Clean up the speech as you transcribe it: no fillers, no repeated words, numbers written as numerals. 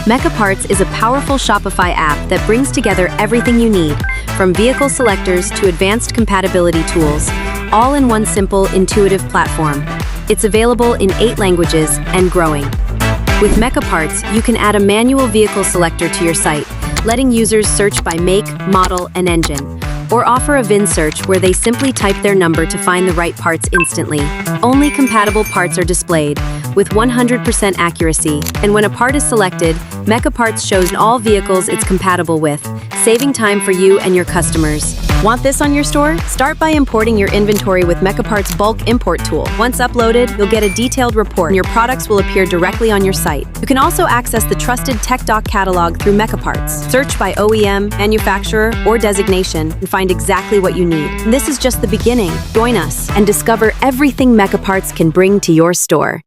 Mecaparts is a powerful Shopify app that brings together everything you need, from vehicle selectors to advanced compatibility tools, all in one simple, intuitive platform. It's available in 8 languages and growing. With Mecaparts, you can add a manual vehicle selector to your site, letting users search by make, model, and engine, or offer a VIN search where they simply type their number to find the right parts instantly. Only compatible parts are displayed, with 100% accuracy, and when a part is selected, Mecaparts shows all vehicles it's compatible with, saving time for you and your customers. Want this on your store? Start by importing your inventory with Mecaparts' bulk import tool. Once uploaded, you'll get a detailed report and your products will appear directly on your site. You can also access the trusted TecDoc catalog through Mecaparts. Search by OEM, manufacturer, or designation and find exactly what you need. And this is just the beginning. Join us and discover everything Mecaparts can bring to your store.